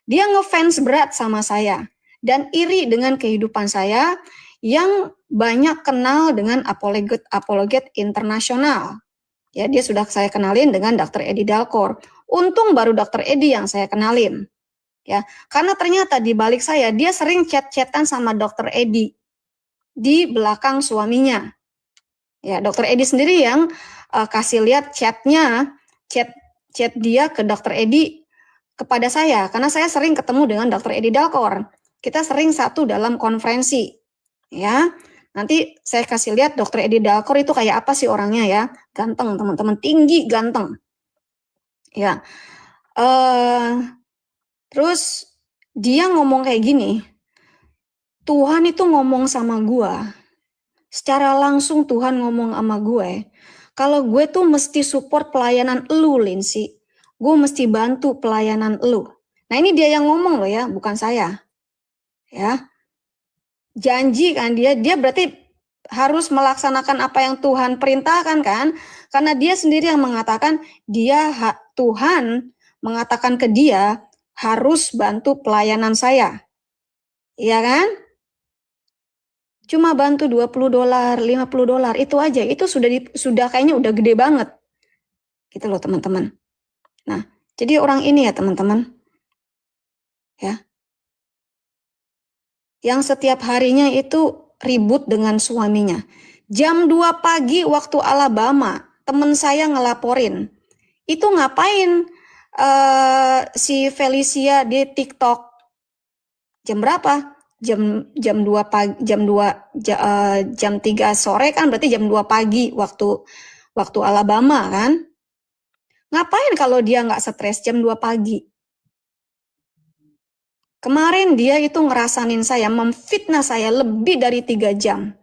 dia ngefans berat sama saya dan iri dengan kehidupan saya yang banyak kenal dengan apologet internasional. Ya, dia sudah saya kenalin dengan Dr. Eddie Dalkor. Untung baru Dr. Eddie yang saya kenalin. Ya, karena ternyata di balik saya dia sering chat-chatan sama Dr. Eddie di belakang suaminya. Ya, Dr. Eddie sendiri yang kasih lihat chat dia ke Dr. Eddie kepada saya, karena saya sering ketemu dengan Dr. Eddie Dalkor. Kita sering satu dalam konferensi. Ya, nanti saya kasih lihat Dr. Eddie Dalkor itu kayak apa sih orangnya ya. Ganteng teman-teman, tinggi, ganteng. Ya, terus dia ngomong kayak gini, Tuhan itu ngomong sama gua. Secara langsung Tuhan ngomong sama gue, kalau gue tuh mesti support pelayanan elu, Lindsay. Gue mesti bantu pelayanan elu. Nah ini dia yang ngomong loh ya, bukan saya. Ya, janji kan dia berarti harus melaksanakan apa yang Tuhan perintahkan kan? Karena dia sendiri yang mengatakan Tuhan mengatakan ke dia harus bantu pelayanan saya. Iya kan? Cuma bantu $20, $50, itu aja. Itu sudah kayaknya udah gede banget. Gitu loh teman-teman. Nah, jadi orang ini ya teman-teman. Ya. Yang setiap harinya itu ribut dengan suaminya. Jam 2 pagi waktu Alabama, teman saya ngelaporin. Itu ngapain si Felicia di TikTok? Jam berapa? Jam 2 pagi, jam 3 sore kan berarti jam 2 pagi waktu Alabama kan. Ngapain kalau dia nggak stres jam 2 pagi? Kemarin dia itu ngerasanin saya, memfitnah saya lebih dari 3 jam.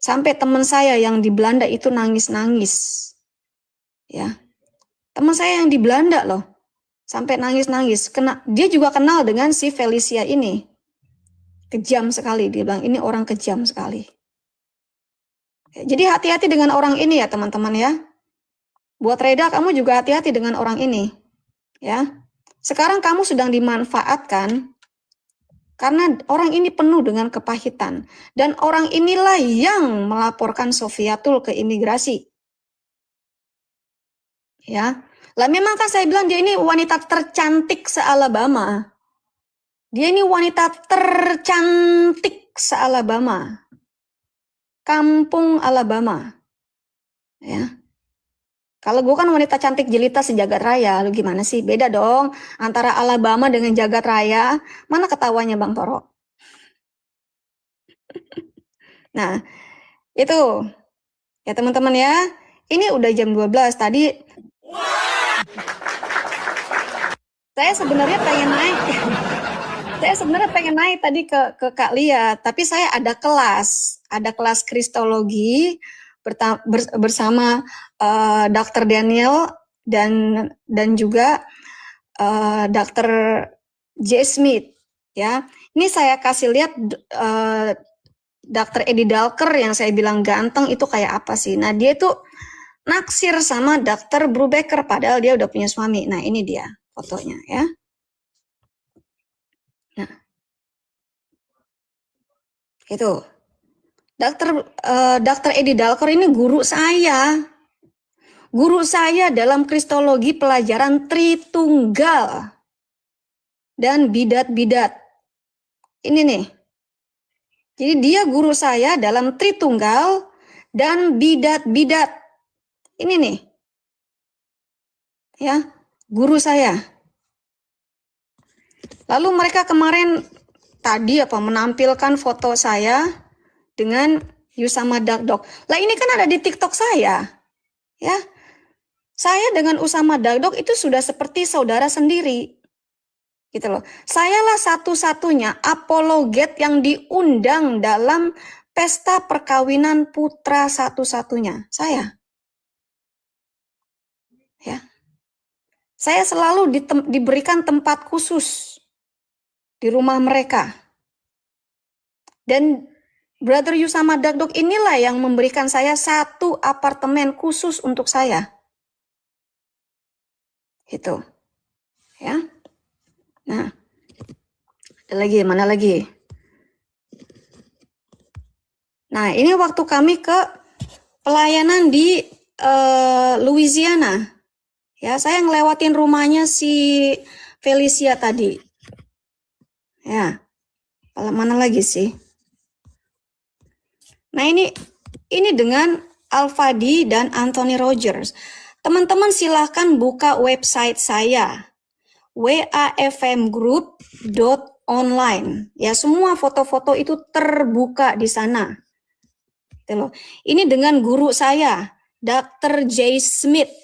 Sampai teman saya yang di Belanda itu nangis-nangis. Ya. Teman saya yang di Belanda loh. Sampai nangis-nangis. Dia juga kenal dengan si Felicia ini. Kejam sekali, dia bilang ini orang kejam sekali. Jadi hati-hati dengan orang ini ya teman-teman ya. Buat Reda, kamu juga hati-hati dengan orang ini. Ya. Sekarang kamu sedang dimanfaatkan karena orang ini penuh dengan kepahitan. Dan orang inilah yang melaporkan Sofiatul ke imigrasi. Ya. Lah memang kan saya bilang dia ini wanita tercantik se-Alabama. Dia ini wanita tercantik se-Alabama. Kampung Alabama. Ya. Kalau gue kan wanita cantik jelita sejagat raya, lu gimana sih? Beda dong antara Alabama dengan jagat raya. Mana ketawanya Bang Toro? Nah, itu. Ya teman-teman ya. Ini udah jam 12 tadi. Saya sebenarnya pengen naik tadi ke Kak Lia, tapi saya ada kelas kristologi bersama Dr. Daniel dan juga Dr. J. Smith ya. Ini saya kasih lihat Dr. Eddie Dalkor yang saya bilang ganteng itu kayak apa sih. Nah, dia tuh naksir sama Dr. Brubaker padahal dia udah punya suami. Nah, ini dia fotonya ya. Nah, itu. Dr. Eddie Dalkor ini guru saya. Guru saya dalam kristologi pelajaran Tritunggal dan bidat-bidat. Ini nih. Jadi dia guru saya dalam Tritunggal dan bidat-bidat. Ini nih. Ya, guru saya. Lalu mereka kemarin tadi menampilkan foto saya dengan Usama Dagdog. Lah ini kan ada di TikTok saya. Ya. Saya dengan Usama Dagdog itu sudah seperti saudara sendiri. Gitu loh. Sayalah satu-satunya apologet yang diundang dalam pesta perkawinan putra satu-satunya. Saya. Ya. Saya selalu diberikan tempat khusus di rumah mereka. Dan Brother Usama Dagdog inilah yang memberikan saya satu apartemen khusus untuk saya. Itu. Ya. Nah. Ada lagi, mana lagi? Nah, ini waktu kami ke pelayanan di Louisiana. Ya, saya ngelewatin rumahnya si Felicia tadi. Ya. Mana lagi sih? Nah, ini dengan Al-Fadi dan Anthony Rogers. Teman-teman silahkan buka website saya. wafmgroup.online. Ya, semua foto-foto itu terbuka di sana. Gitu loh. Ini dengan guru saya, Dr. J. Smith.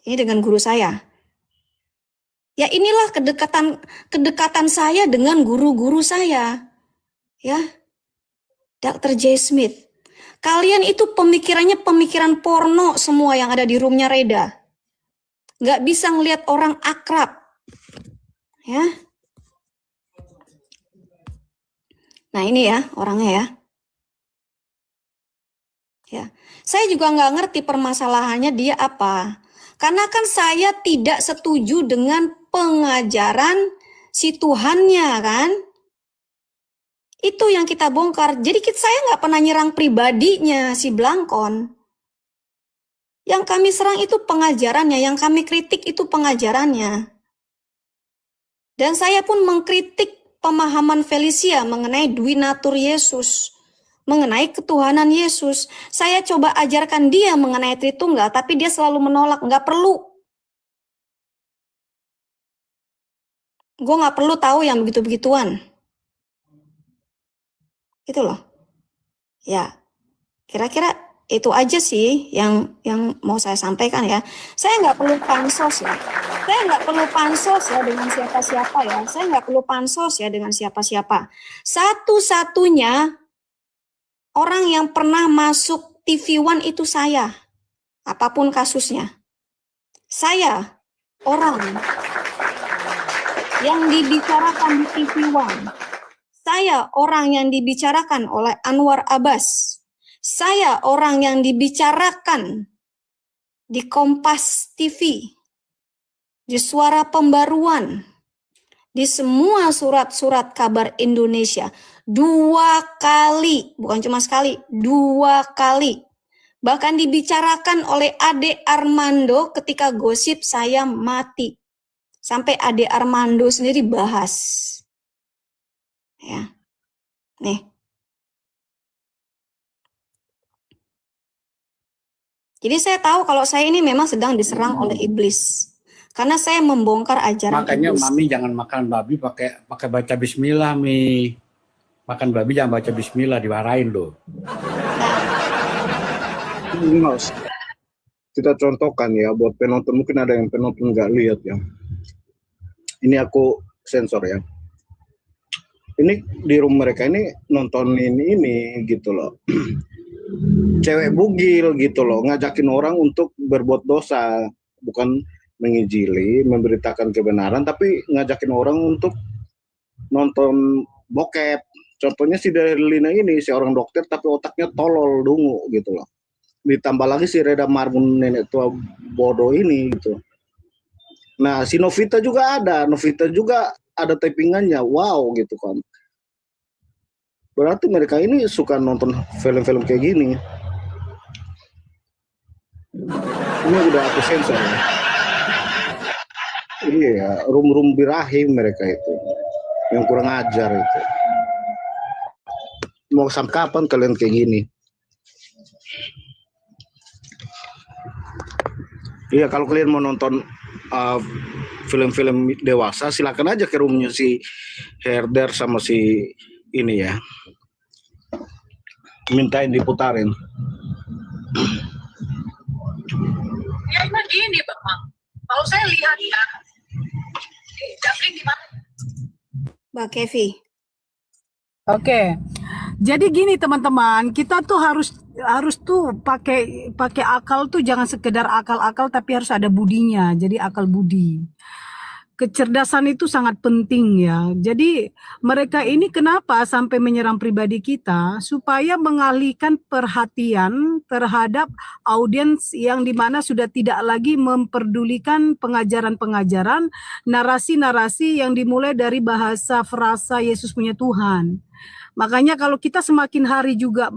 Ini dengan guru saya. Ya, inilah kedekatan saya dengan guru-guru saya. Ya, Dr. J. Smith. Kalian itu pemikirannya pemikiran porno semua yang ada di roomnya Reda. Nggak bisa ngelihat orang akrab. Ya. Nah, ini ya orangnya ya. Ya. Saya juga nggak ngerti permasalahannya dia apa. Karena kan saya tidak setuju dengan pengajaran si Tuhannya kan. Itu yang kita bongkar. Jadi saya nggak pernah nyerang pribadinya si Blangkon. Yang kami serang itu pengajarannya, yang kami kritik itu pengajarannya. Dan saya pun mengkritik pemahaman Felicia mengenai Dwinatur Yesus, mengenai ketuhanan Yesus. Saya coba ajarkan dia mengenai Tritunggal, tapi dia selalu menolak, nggak perlu. Gue nggak perlu tahu yang begitu-begituan. Gitu loh. Ya, kira-kira itu aja sih yang mau saya sampaikan ya. Saya nggak perlu pansos ya. Saya nggak perlu pansos ya dengan siapa-siapa ya. Saya nggak perlu pansos ya dengan siapa-siapa. Satu-satunya orang yang pernah masuk TV One itu saya. Apapun kasusnya. Saya orang yang dibicarakan di TV One. Saya orang yang dibicarakan oleh Anwar Abbas. Saya orang yang dibicarakan di Kompas TV, di Suara Pembaruan, di semua surat-surat kabar Indonesia. 2 kali, bukan cuma sekali, 2 kali. Bahkan dibicarakan oleh Ade Armando ketika gosip saya mati. Sampai Ade Armando sendiri bahas. Ya. Nih. Jadi saya tahu kalau saya ini memang sedang diserang oleh iblis. Karena saya membongkar ajaran Makanya iblis. Mami jangan makan babi pakai baca bismillah, Mi. Makan babi jangan baca bismillah, diwarain loh. Mas, kita contohkan ya buat penonton, mungkin ada yang penonton nggak lihat ya. Ini aku sensor ya. Ini di room mereka ini nontonin ini gitu loh. Cewek bugil gitu loh, ngajakin orang untuk berbuat dosa, bukan mengijili, memberitakan kebenaran, tapi ngajakin orang untuk nonton bokep Contohnya si Derlina ini seorang dokter tapi otaknya tolol dungu gitu loh. Ditambah lagi si Reda Marbun nenek tua bodoh ini gitu. Nah si Novita juga ada tappingannya, wow gitu kan. Berarti mereka ini suka nonton film-film kayak gini. Ini udah aku sensor ya. Iya, rum birahim mereka itu. Yang kurang ajar itu. Mau sampai kapan kalian kayak gini? Iya, kalau kalian mau nonton film-film dewasa, silakan aja ke roomnya si Herder sama si ini ya. Mintain diputarin. Ya emang gini Bang. Kalau saya lihat ya, Jafri gimana? Mbak Kevi. Oke. Jadi gini teman-teman, kita tuh harus tuh pakai akal tuh jangan sekedar akal-akal tapi harus ada budinya. Jadi akal budi. Kecerdasan itu sangat penting ya. Jadi mereka ini kenapa sampai menyerang pribadi kita? Supaya mengalihkan perhatian terhadap audiens yang dimana sudah tidak lagi memperdulikan pengajaran-pengajaran, narasi-narasi yang dimulai dari bahasa frasa Yesus punya Tuhan. Makanya kalau kita semakin hari juga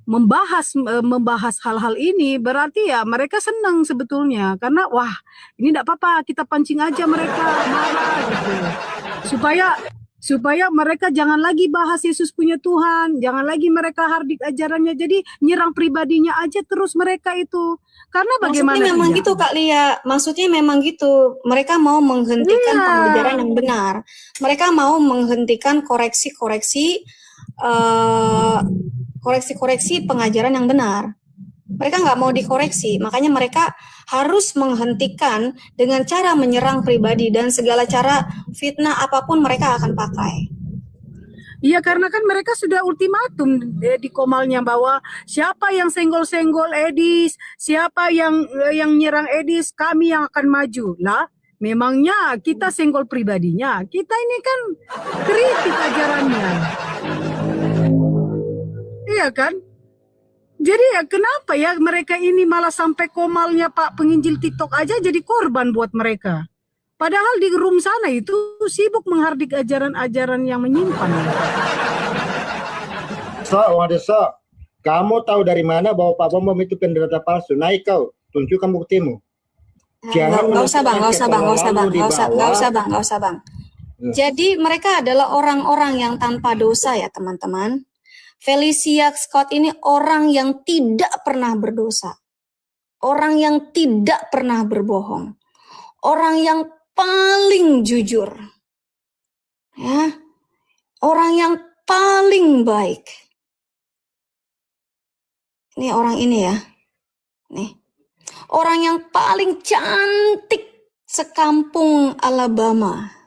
membahas hal-hal ini, berarti ya mereka senang sebetulnya karena wah ini tidak apa-apa, kita pancing aja mereka marah gitu, supaya mereka jangan lagi bahas Yesus punya Tuhan, jangan lagi mereka hardik ajarannya, jadi nyerang pribadinya aja terus mereka itu. Karena bagaimana Maksudnya memang tidak? gitu Kak Lia, maksudnya memang gitu. Mereka mau menghentikan Iya. pengajaran yang benar. Mereka mau menghentikan koreksi-koreksi pengajaran yang benar. Mereka nggak mau dikoreksi, makanya mereka harus menghentikan dengan cara menyerang pribadi dan segala cara fitnah apapun mereka akan pakai. Iya karena kan mereka sudah ultimatum di Komalnya bahwa siapa yang senggol-senggol Edis, siapa yang nyerang Edis, kami yang akan maju. Lah, memangnya kita senggol pribadinya, kita ini kan kritik ajarannya. Iya kan? Jadi ya kenapa ya mereka ini malah sampai Komalnya Pak penginjil TikTok aja jadi korban buat mereka. Padahal di room sana itu sibuk menghardik ajaran-ajaran yang menyimpang. So, kamu tahu dari mana bahwa Pak Bom itu pendeta palsu? Naik kau, tunjukkan buktimu. Nggak usah bang. Jadi mereka adalah orang-orang yang tanpa dosa ya teman-teman. Felicia Scott ini orang yang tidak pernah berdosa. Orang yang tidak pernah berbohong. Orang yang paling jujur. Ya. Orang yang paling baik. Ini orang ini ya. Nih. Orang yang paling cantik sekampung Alabama.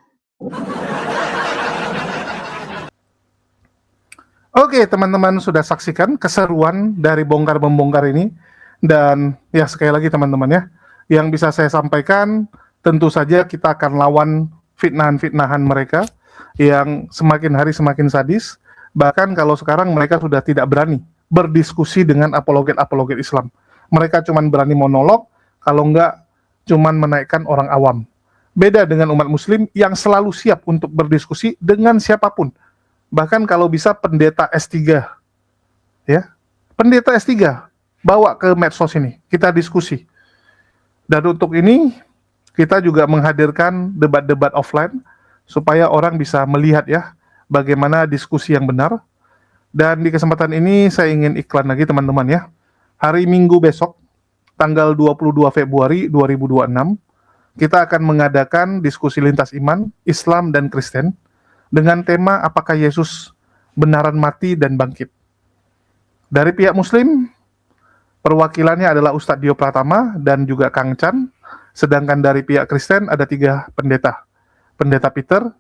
Oke, teman-teman sudah saksikan keseruan dari bongkar-membongkar ini. Dan ya sekali lagi teman-teman ya, yang bisa saya sampaikan tentu saja kita akan lawan fitnahan-fitnahan mereka yang semakin hari semakin sadis. Bahkan kalau sekarang mereka sudah tidak berani berdiskusi dengan apologet-apologet Islam. Mereka cuma berani monolog, kalau enggak cuma menaikkan orang awam. Beda dengan umat muslim yang selalu siap untuk berdiskusi dengan siapapun. Bahkan kalau bisa pendeta S3. Ya. Pendeta S3 bawa ke medsos ini, kita diskusi. Dan untuk ini kita juga menghadirkan debat-debat offline supaya orang bisa melihat ya bagaimana diskusi yang benar. Dan di kesempatan ini saya ingin iklan lagi teman-teman ya. Hari Minggu besok tanggal 22 Februari 2026 kita akan mengadakan diskusi lintas iman Islam dan Kristen dengan tema apakah Yesus benaran mati dan bangkit. Dari pihak Muslim perwakilannya adalah Ustadz Dio Pratama dan juga Kang Chan. Sedangkan dari pihak Kristen ada 3 pendeta. Pendeta Peter,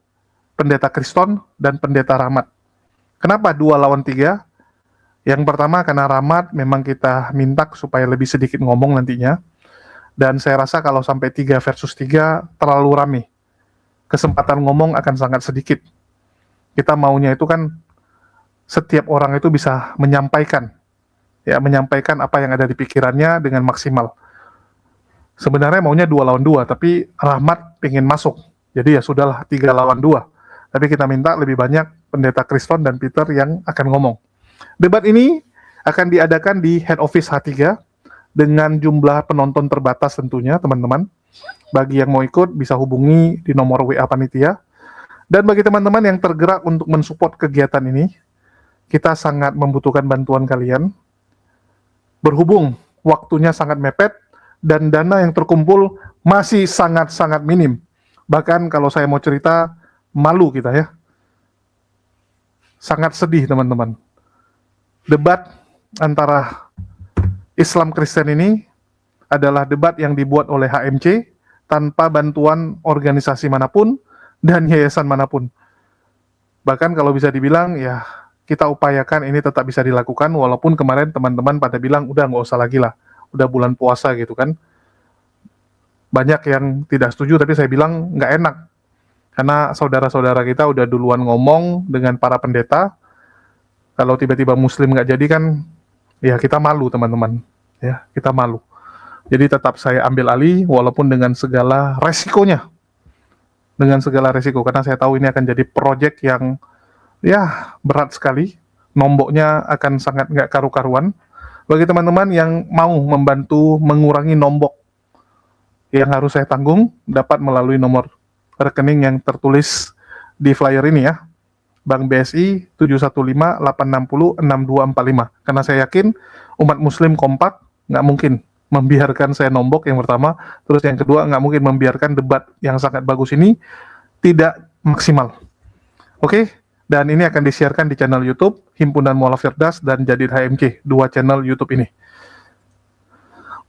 Pendeta Kriston, dan Pendeta Rahmat. Kenapa 2 lawan 3? Yang pertama karena Rahmat memang kita minta supaya lebih sedikit ngomong nantinya. Dan saya rasa kalau sampai 3 versus 3 terlalu rame. Kesempatan ngomong akan sangat sedikit. Kita maunya itu kan setiap orang itu bisa menyampaikan apa yang ada di pikirannya dengan maksimal. Sebenarnya maunya 2 lawan 2, tapi Rahmat pengen masuk. Jadi ya sudahlah 3 lawan 2. Tapi kita minta lebih banyak Pendeta Kriston dan Peter yang akan ngomong. Debat ini akan diadakan di Head Office H3 dengan jumlah penonton terbatas tentunya, teman-teman. Bagi yang mau ikut bisa hubungi di nomor WA panitia. Dan bagi teman-teman yang tergerak untuk mensupport kegiatan ini, kita sangat membutuhkan bantuan kalian. Berhubung waktunya sangat mepet dan dana yang terkumpul masih sangat-sangat minim. Bahkan kalau saya mau cerita, malu kita ya. Sangat sedih teman-teman. Debat antara Islam Kristen ini adalah debat yang dibuat oleh HMC tanpa bantuan organisasi manapun dan yayasan manapun. Bahkan kalau bisa dibilang ya kita upayakan ini tetap bisa dilakukan walaupun kemarin teman-teman pada bilang udah nggak usah lagi lah, udah bulan puasa gitu kan. Banyak yang tidak setuju tapi saya bilang nggak enak karena saudara-saudara kita udah duluan ngomong dengan para pendeta. Kalau tiba-tiba Muslim nggak jadi kan ya kita malu teman-teman, ya kita malu. Jadi tetap saya ambil alih walaupun dengan segala resikonya. Dengan segala resiko, karena saya tahu ini akan jadi proyek yang ya berat sekali. Nomboknya akan sangat nggak karu-karuan. Bagi teman-teman yang mau membantu mengurangi nombok yang harus saya tanggung, dapat melalui nomor rekening yang tertulis di flyer ini ya. Bank BSI 715-860-6245. Karena saya yakin umat muslim kompak, nggak mungkin membiarkan saya nombok yang pertama, terus yang kedua nggak mungkin membiarkan debat yang sangat bagus ini tidak maksimal. Oke, dan ini akan disiarkan di channel YouTube Himpunan Mualaf Firdaus dan Jadid HMC, 2 channel YouTube ini.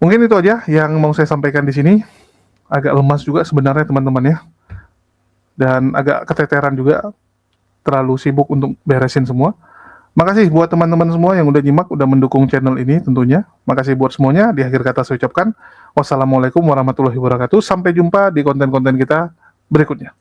Mungkin itu aja yang mau saya sampaikan di sini. Agak lemas juga sebenarnya teman-teman ya, dan agak keteteran juga, terlalu sibuk untuk beresin semua. Makasih buat teman-teman semua yang udah nyimak, udah mendukung channel ini tentunya. Makasih buat semuanya. Di akhir kata saya ucapkan wassalamualaikum warahmatullahi wabarakatuh. Sampai jumpa di konten-konten kita berikutnya.